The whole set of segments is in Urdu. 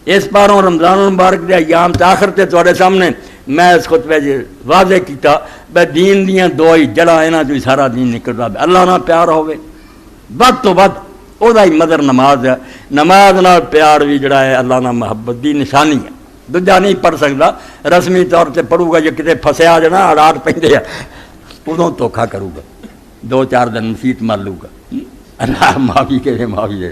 اس پاروں رمضان المبارک دے ایام تاخر تے تواڈے سامنے میں اس خطبے واضح کیتا بے دین دیاں دو ہی جڑاں انہاں چوں سارا دین نکلدا اللہ نال پیار ہوے ود تو with O the he mother نماز ہے. نماز نال پیار بھی جڑا ہے اللہ نال محبت دی نشانی ہے. دوجا نہیں پڑھ سکدا رسمی طور تے پڑھوں گا جے کتے پھسیا جنا اڑاٹ پیندے ادوں دھوکھا کروں گا 2-4 دن مسیت مار لوں گا اللہ معافی کے معافی ہے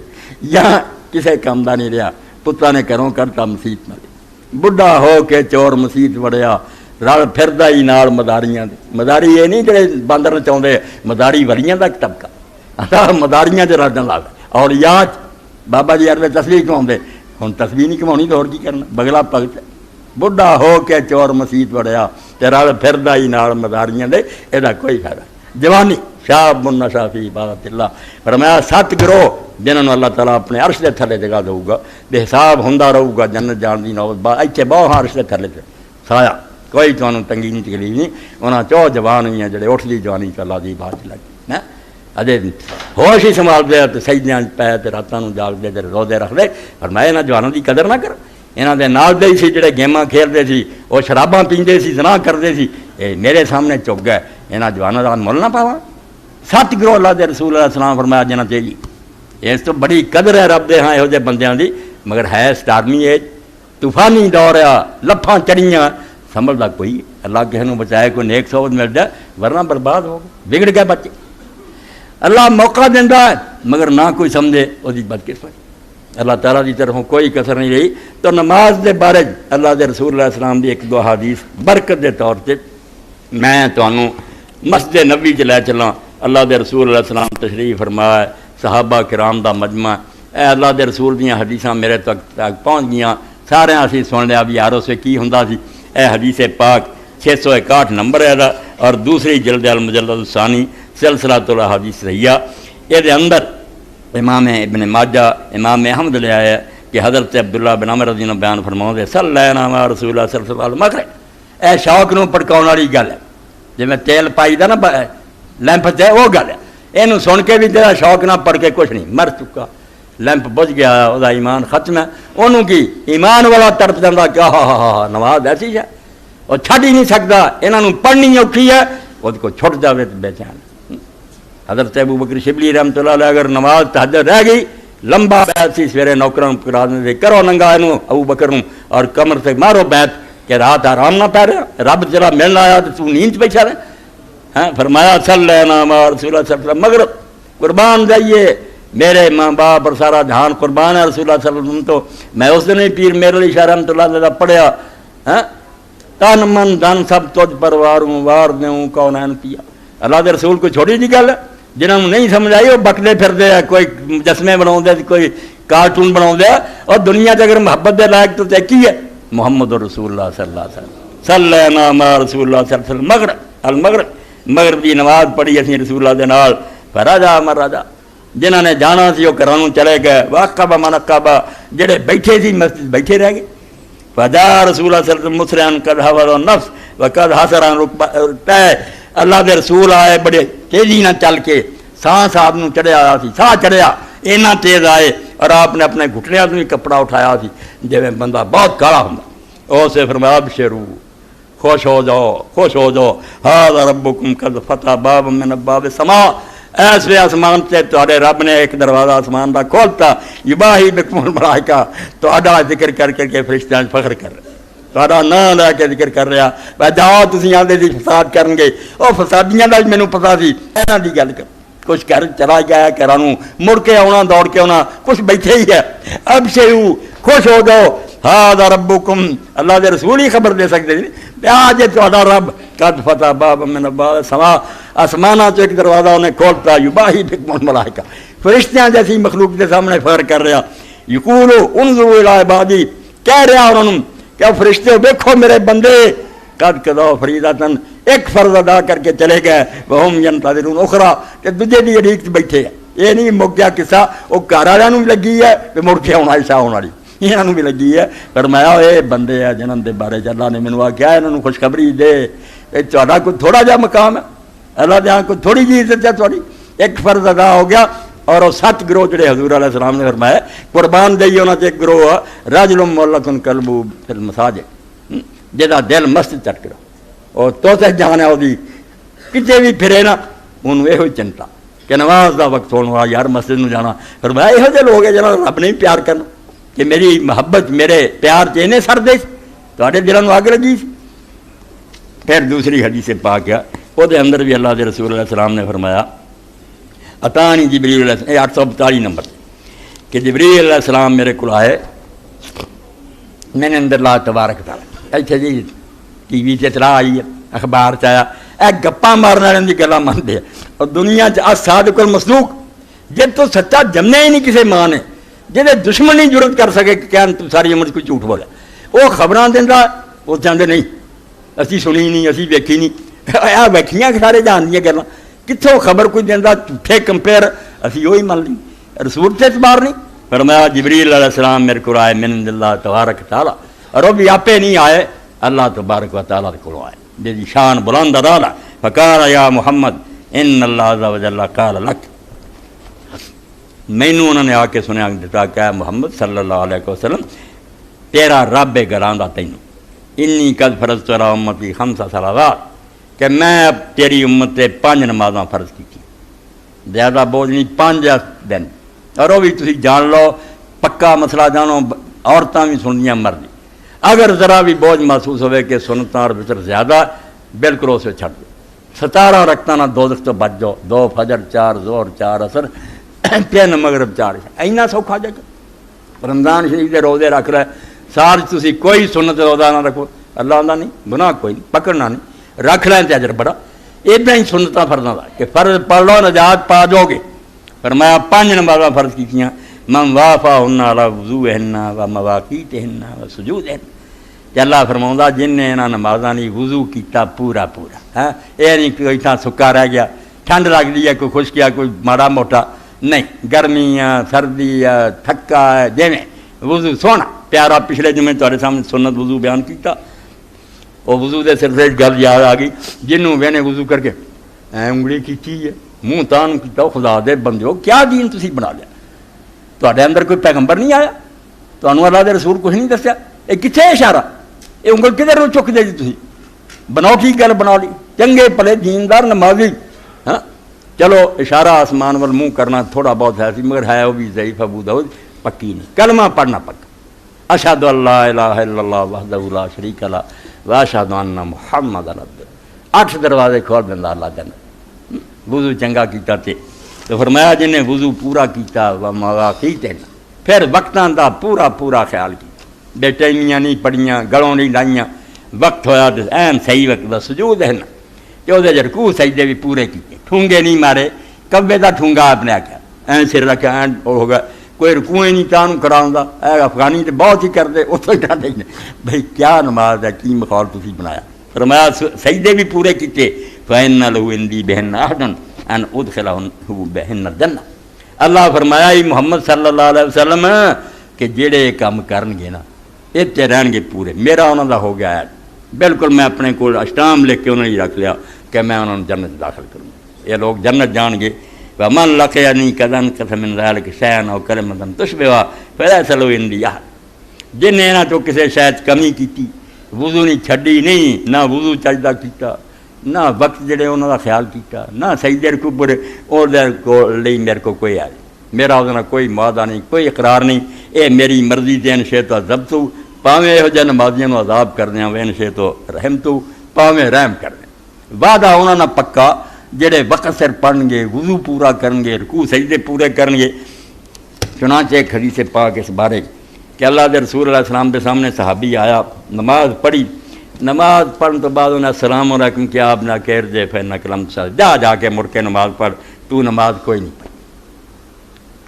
یا کسے کام دا نہیں رہا پترا نے کروں کرتا مسیت ماری بڑھا ہو کے چور مسیت وڑیا رل پھردا ہی نال مداریاں دے مداری یہ نہیں جڑے باندر چاہندے مداری ولیاں دا طبقہ مداریاں دے رلن لگ اور یا بابا جی ارے تسبیح کماؤندے ہن تسبیح نہیں کماؤنی تو اور کی کرنا بگلا بھگت بڑھا ہو کے چور مسیت وڑیا تے رل پھردا ہی نال مداریاں دے ایدا کوئی فائدہ جوانی شاب النشا فی عبادت اللہ فرمایا 7 گروہ جنہوں نے اللہ تعالیٰ اپنے عرش دے تھلے جگہ دے گا بے حساب ہوندا رہے گا جنت جان دی نوبت با ایتھے بہت عرش دے تھلے تے سایہ کوئی تانوں تنگی نہیں تکلیف نہیں انہاں چو جوان ہوئی ہیں جڑے اٹھدی جوانی تے اللہ دی بات لگی نا اجے ہوش ہی سنبھال دے تے سجدیاں پے تے راتاں نوں جاگ دے تے روزے رکھ دے فرمایا انہاں جواناں دی قدر نہ کر انہاں دے نال دے ہی سی جڑے گیماں کھیلدے سی او شراباں پیندے سی زنا کردے سی اے میرے سامنے چک گئے انہاں جواناں دا مول نہ پاواں 7 گروہ اللہ دے رسول علیہ السلام فرمایا جنہاں چاہیے اس تو بڑی قدر ہے رب دے ہاں یہو جے بندیاں دی مگر ہے سٹارمی ایج طوفانی دور ہے لپھاں چڑیاں سنبھلدا کوئی اللہ کسے نوں بچائے کوئی نیک صحبت مل جائے ورنہ برباد ہو گئے بگڑ گئے بچے اللہ موقع دیندا ہے مگر نہ کوئی سمجھے او دی بدقسمت اللہ تعالیٰ دی طرفوں کوئی کسر نہیں رہی. تو نماز دے بارے اللہ دے رسول علیہ السلام دی ایک دو حدیث برکت دے طور تے میں تانوں مسجد نبی چ لے چلاں. اللہ دے رسول علیہ السلام تشریف فرمایا صحابہ کرام دا مجمع اے اللہ دے رسول دیاں حدیثاں میرے تک پہنچ گیاں سارے اسی سن لیا بھی یار اسے کی ہوندا سی. اے حدیث پاک 661 نمبر ہے دا اور دوسری جلد المجلد الثانی سلسلۃ الاحادیث صحیحہ. یہ دے اندر امام ابن ماجہ امام احمد لے آیا کہ حضرت عبداللہ بن عمر رضی اللہ عنہ بیان فرماؤندے صلی اللہ علیہ رسول اللہ صلی اللہ علیہ وسلم. اے شوق نوں پڑکاؤن والی گل ہے جویں تیل پائی دا نا لیمپ تے وہ گل ہے. اینوں سن کے بھی تیرا شوق نہ پڑھ کے کچھ نہیں مر چکا لیمپ بجھ گیا وہ ایمان ختم ہے. انہوں کی ایمان والا تڑپ جاتا کہ ہاں نماز ایسی ہے وہ چھڈ ہی نہیں سکتا. انہوں پڑھنی اوکھی ہے وہ کو چھٹ جائے تو بے چین. حضرت ابو بکر شبلی رحمۃ اللہ علیہ اگر نماز تہجد رہ گئی لمبا بیت سی سویرے نوکراں کرا دے کرو ننگا اینوں ابو بکر نوں اور کمر سے مارو بیت کہ رات آرام نہ پے رہا رب جرا ملن آیا تو نیند بیٹھا رہے. ہاں فرمایا صلی اللہ علیہ رسول اللہ صلی اللہ علیہ وسلم مگر قربان جائیے میرے ماں باپ اور سارا جہان قربان ہے رسول اللہ صلی اللہ علیہ وسلم. تو میں اس دن ہی پیر میرے علی شاہ رحمۃ اللہ علیہ پڑھیا تن من دن سب تجھ پر واروں وار دوں کونین پیا. اللہ دے رسول کو چھوڑی دی گل جنہوں نہیں سمجھ آئی وہ بکتے پھرتے ہیں کوئی مجسمے بنا کوئی کارٹون بنا اور دنیا سے اگر محبت دے لائق تو کی ہے محمد رسول اللہ صلی اللہ علیہ وسلم صلی اللہ رسول اللہ صلی اللہ علیہ وسلم. مغرب کی نماز پڑھی اسی رسول اللہ دے نال راجا مر راجا جنہوں نے جانا سی وہ گھروں چلے گئے واقعہ منقبہ جڑے بیٹھے سی مسجد بیٹھے رہ گئے. فدا رسول اللہ صلی اللہ علیہ وسلم مسرعن قد حفظ النفس وقد حسرا رکبہ. اللہ دے رسول آئے بڑے تیزی نہ چل کے سانس آپ نو چڑھیا آیا سی ساہ چڑھیا اینا تیز آئے اور آپ نے اپنے گھٹنیاں تو بھی کپڑا اٹھایا سی جی بندہ بہت کالا ہوں. اسے فرمایا ابشروا خوش ہو جاؤ ھذا ربکم قد فتح باب من ابواب السماء. ایسے آسمان سے تہاڈے رب نے ایک دروازہ آسمان کا کھولتا یباہی بکم الملائکہ تہاڈا ذکر کر کے فرشتیاں فخر کر رہے تہاڈا نام لے کے ذکر کر رہا بھائی جاؤ تسی آندے سی فساد کرن گے وہ فسادیاں دا مینوں پتا سی انہاں دی گل کر کچھ گھر چلا گیا گھراں نوں مڑ کے آنا دوڑ کے آنا کچھ بیٹھے ہی ہے. اب شیو خوش ہو جاؤ ھذا ربکم اللہ دے رسول ہی خبر دے سکتے آج تہاڈا رب قد فتح باب من ابواب السماء آسماناں تو ایک دروازہ انہیں کھولتا یباہی بکم الملائکہ فرشتیاں جیسی مخلوق کے سامنے فخر کر رہا یقول انظروا الی عبادی کہہ رہا انہوں کہ فرشتے دیکھو میرے بندے قد قضوا فریضۃ ایک فرض ادا کر کے چلے گئے وہم ینتظرون اخرى کہ دوجے دی اڑیک بیٹھے ہیں. یہ نہیں مک گیا قصہ وہ گھر والوں بھی لگی ہے کہ مڑ کے آنا عشاء ہونے والی یہاں بھی لگی ہے. فرمایا اے بندے ہے جنہاں دے بارے اللہ نے مینوں آکھیا انہاں خوشخبری دے کہ تہاڈا کوئی تھوڑا جا مقام ہے اللہ دے ہاں کوئی تھوڑی جی عزت ہے تھوڑی ایک فرض ادا ہو گیا اور وہ 7 گروہ جڑے حضور علیہ السلام نے فرمایا قربان دئیے انہوں سے ایک گروہ رجل معلق قلبہ فی المساجد، جہاں دل مسجد چٹ کرا اور تو جانا وہ کتنے بھی پھرے نا انہوں یہ چنتا کہ نماز دا وقت ہونے والا یار مسجد میں جانا. فرمایا یہو جہے لوگ ہیں جنہوں رب نے پیار کرنا کہ میری محبت میرے پیار چینے سر دے تے دلوں میں اگ لگی. پھر دوسری حدیث پاک کیا وہ اندر بھی اللہ کے رسول علیہ السلام نے فرمایا اتانی جبریل علیہ السلام 842 نمبر کہ جبریل علیہ السلام میرے کو آئے میں نے اندر لا تبارک تعالیٰ ایسے جی ٹی وی سے اطلاع آئی ہے اخبار چایا اے گپاں مارنے والوں کی گلاں مانتے ہیں اور دنیا صادق المصدوق جب تو سچا جمنے ہی نہیں کسی ماں نے جہے دشمن نہیں جرت کر سکے کہ کیا تو ساری عمر کوئی جھوٹ بولا وہ خبراں دینا وہ چاہتے نہیں اسی سنی نہیں اسی ویکھی نہیں آ ویکھیاں سارے جان دیا گلاں کتوں خبر کوئی دینا جھوٹے کمپیئر اسی وہی مان لی رسول سے اعتبار نہیں. فرمایا جبریل علیہ السلام میرے کو آئے من اللہ تبارک تعالیٰ اور وہ بھی آپے نہیں آئے اللہ تبارک و تعالیٰ کو آئے جی شان بلند اعلیٰ فقال یا محمد ان اللہ عز و جل قال لک مینوں انہوں نے آ کے سنیا دیتا کہ محمد صلی اللہ علیہ وسلم تیرا رب گراں دا تینوں انی قد فرضت علی امتی 5 صلوات کہ میں اب تیری امت سے 5 نمازاں فرض کی زیادہ بوجھ نہیں 5 دن اور وہ بھی تسی جان لو پکا مسئلہ جانو عورتاں بھی سننیاں مرضی اگر ذرا بھی بوجھ محسوس ہوئے کہ سنتاں اور وطر زیادہ بالکل اسے چھڑ دو 17 رکھتا نہ دوزخ تو بچ جاؤ 2 فجر 4 ظہر 4 عصر 3 مغرب 4 اینا سوکھا جگہ رمضان شریف کے روزے رکھ رہے سال تسی کوئی سنت روزہ نہ رکھو اللہ آدھا نہیں گناہ کوئی نہیں پکڑنا نہیں رکھ لیں تے اجر بڑا ادھر ہی سنتاں فرضاں دا کہ فرض پڑھ لو نجات پا جاؤ گے. فرمایا 5 نمازاں فرض کیتیاں من وافاہن علی وضوءہن و مواقیتہن و سجودہن کہ اللہ فرماؤں جن نے انہاں نمازاں نہیں وضو کیتا پورا ہاں یہ نہیں کوئی تھا سکا رہ گیا ٹھنڈ لگ دی ہے کوئی خشک ہے کوئی ماڑا موٹا نہیں گرمی ہے سردی ہے تھکا ہے جیویں وضو سونا پیارا پچھلے جمعے تمہارے سامنے سنت وضو بیان کیتا وہ وضو دے سلسلے گل یاد آ گئی جنوں وینے وضو کر کے انگلی کیتی ہے منہ تان کیتا خدا دے بندیو کیا دین تسی بنا لیا تواڈے اندر کوئی پیغمبر نہیں آیا تانوں اللہ دے رسول کچھ نہیں دسیا یہ کتنے اشارہ یہ انگل کدھر چک دے جی تھی بناؤ کی گل بنا لی چنگے پلے دیندار نمازی ہاں چلو اشارہ آسمان وال منہ کرنا تھوڑا بہت ہے سی مگر ہے وہ بھی ضعیف ابو داؤد پکی نہیں کلمہ پڑھنا پکا اشہد ان لا الہ الا اللہ وحدہ لا شریک لہ واشہد ان محمد رسول 8 دروازے کھول دیندا اللہ جنت وضو چنگا کیتا تے تو فرمایا جن نے وضو پورا کیتا و مواقیت پھر وقتاں دا پورا خیال کیا بے ٹائمیاں نہیں پڑھیاں گلوں نہیں لائیاں وقت ہویا تو این صحیح وقت دا سجود ہے نا کہ وہ رکوع سجدے بھی پورے کیتے ٹھونگے نہیں مارے کبے دا ٹھونگا اپنے آکھیا این سر رکھا این ہوگا کوئی رکوعیں نہیں تانوں کراؤندا اے افغانی تے بہت ہی کرتے اتوں ہی ڈاندے بھئی کیا نماز ہے کی مخال تسی بنایا. فرمایا سجدے بھی پورے کیتے فإن له عندي بهن عهد ان ادخله بهن الجنہ. اللہ فرمایا محمد صلی اللہ علیہ وسلم کہ جڑے کام کرن گے نا اتنے رہن گے پورے میرا انہوں دا ہو گیا ہے بالکل میں اپنے کو اسٹام لکھ کے انہوں نے رکھ لیا کہ میں انہوں نے جنت داخل کروں. یہ لوگ جنت جان گے ومن لقینی کذن قسم من ذلک شیئا او کلمۃ تشبہها فلیس له عندی احد جن نے نہ تو کسی شاید کمی کیتی وضو نہیں چھڈی نہیں نہ وضو چجدہ کیتا نہ وقت جڑے انہوں دا خیال کیتا نہ سجدے رکوع پورے اور کو لئی میرے کو کوئی آئے میرا وہ کوئی معاہدہ نہیں کوئی اقرار نہیں اے میری مرضی تے ان شے تو عذاب تو پاویں یہو جہے نمازیاں نو عذاب کر دیاں ان شے تو رحم تو پاویں رحم کر دیں وعدہ انہوں نے پکا جڑے وقت سر پڑھن گے وضو پورا کرن گے رکوع سجدے پورے کرن گے. چنانچہ ایک حدیث پاک اس بارے کہ اللہ دے رسول علیہ السلام کے سامنے صحابی آیا نماز پڑھی نماز پڑھنے تو بعد انہیں السلام علیکم کیا آپ نہ کہہ دے پھر نہ کلم جا کے مڑ کے نماز پڑھ تو نماز کوئی نہیں پڑھی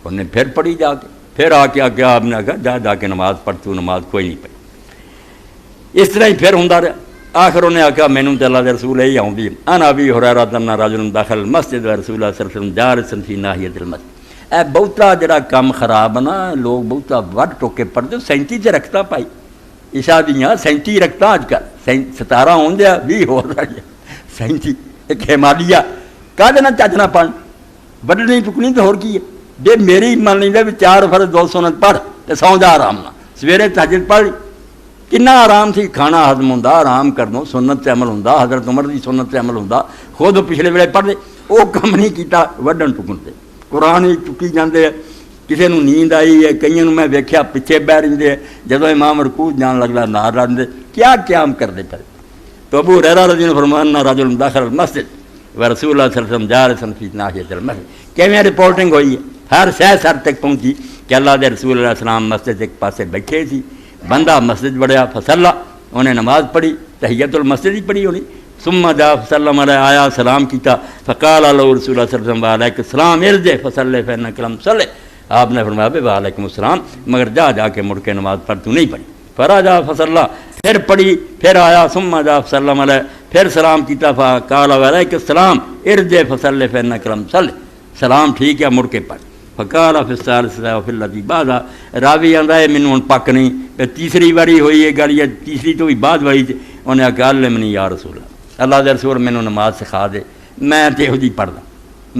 انہیں پھر پڑھی جا کے پھر آ کے آگے آپ نے کہا جا کے نماز پڑھ تو نماز کوئی نہیں پڑھی. اس طرح ہی پھر ہوں رہا آخر انہیں آخیا مینوں تے اللہ دے رسول یہی آؤں انا ابی ہریرہ ان رجل دخل المسجد رسول اللہ صلی اللہ علیہ وسلم جالسا فی ناحیۃ المسجد. اے بہتا جڑا کام خراب نا لوگ بہتا وڈ ٹوکے پڑھتے 37 سے رکھتا پائی عشاء دیاں 37 رکھتا اج کل 17 ہوں دیا 20 ہو رہا ہے 37 ایک ہمالیہ کہہ دینا چجنا پڑھ وڈنی ٹکنی تو ہور کی ہے جی میری من لینا بھی 4 فرض 2 سنت پڑھ تو سو جا آرام نہ سویرے تہجد پڑھ کنا آرام سی کھانا ہضم ہوں آرام کر دو سنت سے عمل ہوں حضرت عمر کی سنت سے عمل ہوں خود پچھلے ویلے پڑھ دے وہ کم نہیں کیتا وڈن ٹکن سے قرآن ہی چکی جاندے کسی نے نیند آئی ہے کئی میں ویکھیا پیچھے بہ رہے جدو امام رکوع جان لگتا نار رہے کیا قیام کرتے پڑے تو ابو ہریرہ رضی اللہ عنہ فرمانا رجل داخل المسجد و رسول اللہ صلی اللہ علیہ وسلم جالس فی ناحیۃ المسجد کیویں رپورٹنگ ہوئی ہے ہر شے سر تک پہنچی کہ اللہ دے رسول اللہ علیہ السلام مسجد ایک پاسے بیٹھے سی بندہ مسجد بڑھیا فصلا انہیں نماز پڑھی تحیت المسجد ہی پڑھی ہونی ثم جاء فسلم علیہ آیا سلام کیتا فقال له رسول اللہ صلی اللہ علیہ وسلم وعلیکم السلام ارجع فصلی فانک لم تصلی آپ نے فرمایا وعلیکم السلام مگر جا کے مڑ کے نماز پڑھ تو نہیں پڑھی فرجع فصلا پھر پڑھی پھر آیا ثم جاء فسلم علیہ پھر سلام کیتا فقال وعلیکم السلام ارجع فصلی فانک لم تصلی سلام ٹھیک ہے مڑ کے پڑھ فقال فی الثالثۃ وفی الذی بعد راوی آندا ہے مینوں ہن پک نہیں کہ تیسری باری ہوئی ہے گل یا تیسری تو بھی بعد ہوئی انہیں آخیا علمنی یا رسول اللہ دے رسول مینوں نماز سکھا دے میں تے یہو جی پڑھدا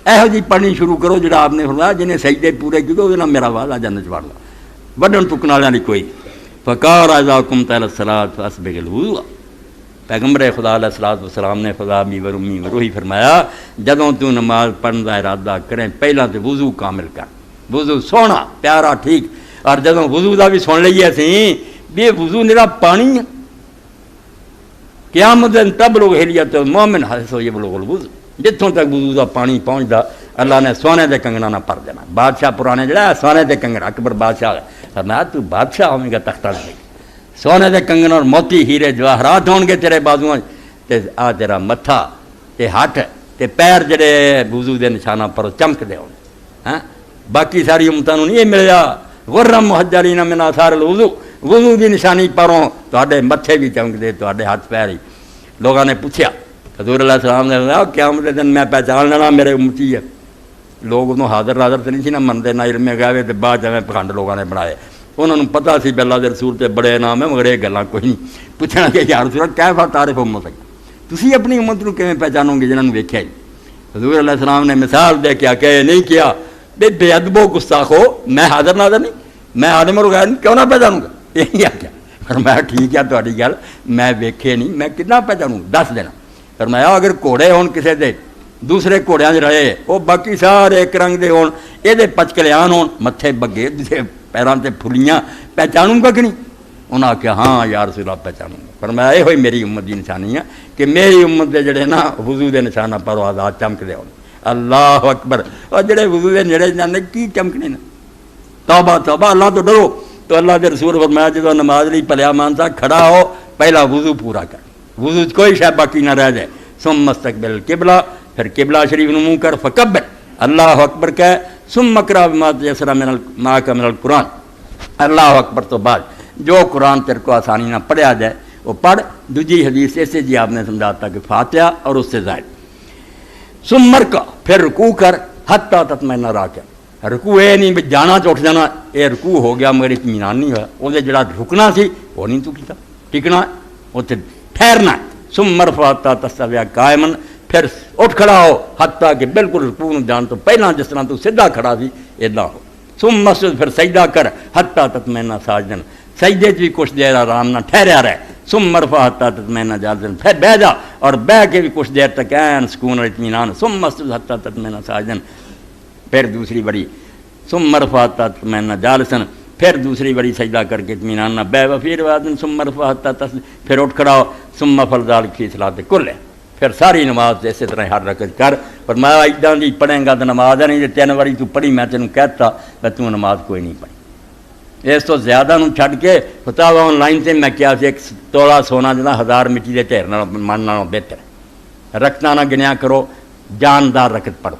یہو جی پڑھنی شروع کرو جڑا آپ نے فرمایا جنہیں سجدے پورے کیتے وہ میرا وعدہ جنت وڑ لا وڈن ٹکن والے نہیں کوئی فقال اذا قمت الى الصلاۃ فاسبغ الوضوء پیغمبر خدا علیہ الصلوۃ والسلام نے خدا می و رومی و روحی فرمایا جدوں تو نماز پڑھن دا ارادہ کریں پہلا تے وضو کامل کر وضو سونا پیارا ٹھیک اور جدوں وضو دا بھی سن لئیے اسی بے وضو نرا پانی ہے قیامت دن تب لوگ ہلیت مومن حسو یہ لوگ الوضو جتوں تک وضو دا پانی پہنچدا اللہ نے سونے دے کنگنا نہ پر دینا بادشاہ پرانے جڑا سونے دے کنگن اکبر بادشاہ فرمایا تو بادشاہ ہویں گا تختہ دے سونے دے کنگن اور موتی ہیرے جواہرات ہون گے تیرے بازو تے آ تیرا متھا تے ہاتھ تے پیر جڑے وضو دے نشانہ پر چمک دے ہون ہاں باقی ساری امتوں نہیں ملیا غرم محجرین من آثار الوضو وضو دی نشانی پروں تواڈے متھے بھی چمک دے تواڈے ہاتھ پیر ہی لوگوں نے پوچھا حضور علیہ السلام نے کہا قیامت کے دن میں پہچان لینا میرے امتی ہے لوگ انہوں حاضر ناظر تو نہیں سی نہ منتے نہ علم گئے تو بعد میں پکھنڈ لوگوں نے بنائے انہوں نے پتہ سی کہ اللہ کے رسول تے بڑے نام ہے مگر یہ گلاں کوئی نہیں پوچھنا کہ یا رسول کیفا تعریف امت ہے تسی اپنی امت کو کیویں پہچانو گے جنہوں نے ویکھیا ہی حضور علیہ السلام نے مثال دے کے کہ نہیں کیا بے ادب و گستاخ ہو میں حاضر ناظر نہیں میں عالم اور غیر کیوں نہ پہچانوں گا یہی آخیا فرمایا ٹھیک ہے تہاڈی گل میں ویکھے نہیں میں کتنا پہچانوں دس دینا فرمایا اگر گھوڑے ہون کسے دے دوسرے گھوڑیاں دے رہے وہ باقی سارے ایک رنگ دے ہون یہ پچکلیان ہون متھے بگے پیراں تے پھلیاں پہچانوں گا کہ نہیں انہاں آخیا ہاں یا رسول اللہ پہچانوں گا فرمایا یہ ہوئی میری امت دی نشانی ہے کہ میری امت دے جڑے نا وضو دے نشانہ پر آزاد چمک دے ہون اللہ اکبر اور جڑے وضو دے نیڑے جانے کی چمکنے نا توبہ توبہ اللہ تو ڈرو تو اللہ کے رسول فرمایا جدو نماز لی پلیا مانسا کھڑا ہو پہلا وضو پورا کر وضو کوئی شے باقی نہ رہ جائے ثم مستقبل قبلہ پھر قبلہ شریف نو منہ کر فکبر اللہ اکبر کہہ ثم اقرا بما تيسر من القرآن اللہ اکبر تو بعد جو قرآن تیرے کو آسانی نہ پڑھیا جائے وہ پڑھ دوجی حدیث ایسے جی آپ نے سمجھاتا کہ فاتحہ اور اس سے زائد ثم مرکع پھر رکوع کر حتی تطمئن راکع رکوع یہ نہیں جانا تو اٹھ جانا یہ رکوع ہو گیا مگر اطمینان نہیں ہوا وہ جڑا رکنا سی وہ نہیں تو کیتا ٹکنا اتنے ٹھہرنا ثم مرفع حتی تستوی قائما پھر اٹھ کھڑا ہو حتیٰ کہ بالکل رکوع جان تو پہلا جس طرح تو سیدھا کھڑا سی ادا ہو ثم مسجد پھر سجدہ کر حتیٰ تطمئن ساجدن سجدے بھی کچھ دیر آرام نہ ٹھہریا رہے ثم مرفع حتیٰ تطمئن جالسا پھر بیٹھ جا اور بیٹھ کے بھی کچھ دیر تک عین سکون اور اطمینان ثم مسجد حتیٰ تطمئن ساجدن پھر دوسری بڑی ثم مرفع حتیٰ تطمئن جالسا پھر دوسری بڑی سجدہ کر کے اطمینان نہ بے وفی روایت ثم مرفع حتیٰ پھر اٹھ کھڑا ہو ثم فضال فی صلاۃ کل پھر ساری نماز اسی طرح ہر رکعت کر فرمایا اِداں دی پڑھیں گا تو نماز ہے نہیں 3 باری تو پڑھی میں تینوں کہتا کہ تو نماز کوئی نہیں پڑھی اس تو زیادہ نوں چھڈ کے فتاوا آن لائن سے میں کیا ایک تولا سونا جنا 1000 مٹی دے ڈھیر نال من نالوں بہتر رکھنا نہ گنیا کرو جاندار رکعت پڑھو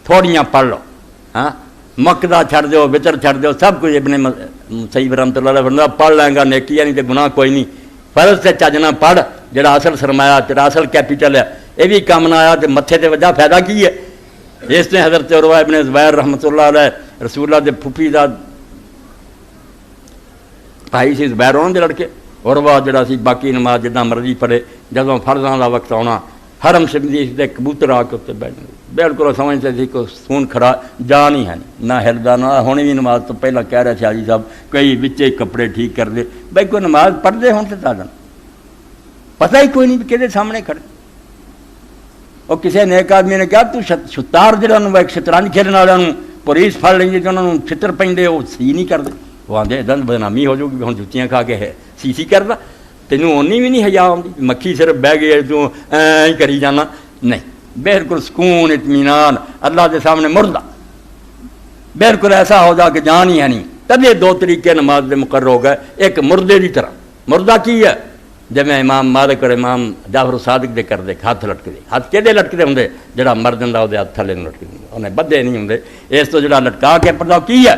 تھوڑیاں پڑھ لو ہاں مکدا چھڑ دیو وطر چھڑ دیو سب کچھ ابن سید رحمۃ اللہ علیہ فرمایا پڑھ لیں گا نیکی ہے نہیں تو گناہ کوئی نہیں فرض سے چجنا پڑھ جڑا اصل سرمایہ تیرا اصل کیپیٹل ہے یہ بھی کام نہ آیا تو متھے تے وجہ فائدہ کی ہے اس نے حضرت عروہ ابن زبیر رحمۃ اللہ علیہ رسول اللہ دے پھپھی دا بھائی سی زبیر ہونے دے لڑکے عروہ جڑا سی باقی نماز جداں مرضی پڑھے جدوں فرضاں دا وقت آنا حرم شریف دے کبوتر آ کے اتنے بیٹھنے بالکل سمجھتے تھی کہ سون کھڑا جان ہی ہے نہ ہلدا نہ ہونے بھی نماز تو پہلے کہہ رہے تھے حاجی صاحب کئی بچے کپڑے ٹھیک کر دے بھائی کوئی نماز پڑھتے ہوں تو تعداد پتہ ہی کوئی نہیں کہ سامنے کھڑے اور کسی نیک آدمی نے کہا تو شتار جہاں ایک شطرنج کھیلنے والوں پولیس پھڑ لیں گی تو انہوں نے چھتر پہ وہ سی نہیں کرتے وہ آدھے دن بدنامی ہو جائے گی ہوں جتیاں کھا کے ہے سی کرتا تینوں اونی بھی نہیں حیا آتی مکھی صرف بہ گئی تو ہی کری جانا نہیں بالکل سکون اطمینان اللہ کے سامنے مردہ بالکل ایسا ہو جا کہ جان ہی ہے نہیں تب یہ دو طریقے نماز کے مقرر ہو گئے ایک مردے کی طرح مردہ کی ہے جب میں امام مالک اور امام جعفر صادق دے کر دے ہاتھ لٹکتے ہاتھ کہ لٹکتے ہوں جہاں مر جا وہ ہاتھ تھلے لٹکتے انہیں بدے نہیں ہوں اس تو جڑا لٹکا کے پڑھا کی ہے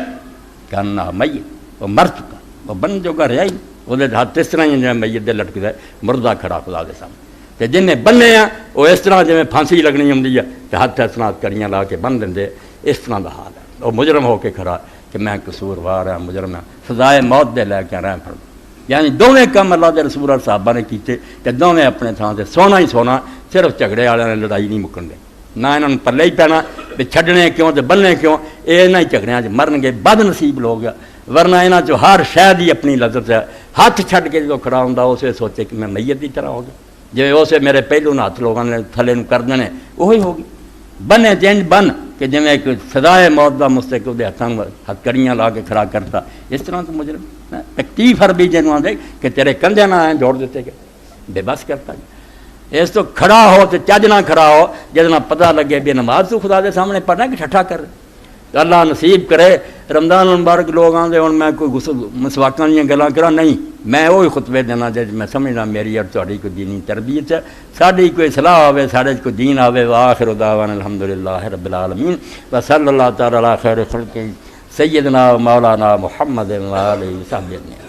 کہنا میت وہ مر چکا وہ بن چکا رہا ہی وہ ہاتھ اس طرح ہی جی میت دے لٹکتا ہے مردہ کھڑا خدا کے سامنے تو جن بننے ہیں وہ اس طرح جی پھانسی لگنی ہوں تو ہاتھ اس طرح کڑیاں لا کے بن دیں اس طرح کا حال ہے وہ مجرم ہو کے کھڑا کہ میں قصوروار ہاں مجرم ہاں سزائے موت دے لے کے رہ پڑ یعنی دونوں کام اللہ کے رسول اور صحابہ نے کیتے کہ دونوں اپنے تھان سے سونا ہی سونا صرف جھگڑے والوں نے لڑائی نہیں مکن دے نہ یہاں پلے ہی پینا بھی چھڈنے کیوں تو بننے کیوں یہ نہ ہی جھگڑیاں مرن گے بد نصیب لوگ ورنہ یہاں چ ہر شاید ہی اپنی لذت ہے ہاتھ چھڈ کے جو کھڑا ہوں اسے سوچے کہ میں میت کی طرح ہو گیا جی اسے میرے پہلو نہ ہاتھ لوگوں نے تھلے کر دینے وہی ہوگی بنے چینج بن کہ جی ایک سزائے موت کا مستق وہ ہاتھوں ہاتھ کڑیاں لا کے کھڑا کرتا اس طرح تو مجرم تی فربی جنوب آدھے کہ تیرے کندھے نہ آئیں جوڑ دیتے گئے بے بس کرتا اس تو کھڑا ہو تو چج نہ کھڑا ہو جتنا پتہ لگے بھی نماز تو خدا دے سامنے پڑھنا کہ ٹھٹھا کر اللہ نصیب کرے رمضان المبارک لوگ آتے ہوں میں کوئی مسواقاں دیا گلاں کرا نہیں میں وہی خطبے دینا جی میں سمجھنا میری اور تاری کوئی دینی تربیت ہے ساری کوئی صلاح ہوے سارے کوئی دین آوے وآخر دعوانا الحمدللہ رب العالمین وصلی اللہ تعالی علی خیر خلق سیدنا مولانا محمد وآلہ وصحبہ اجمعین.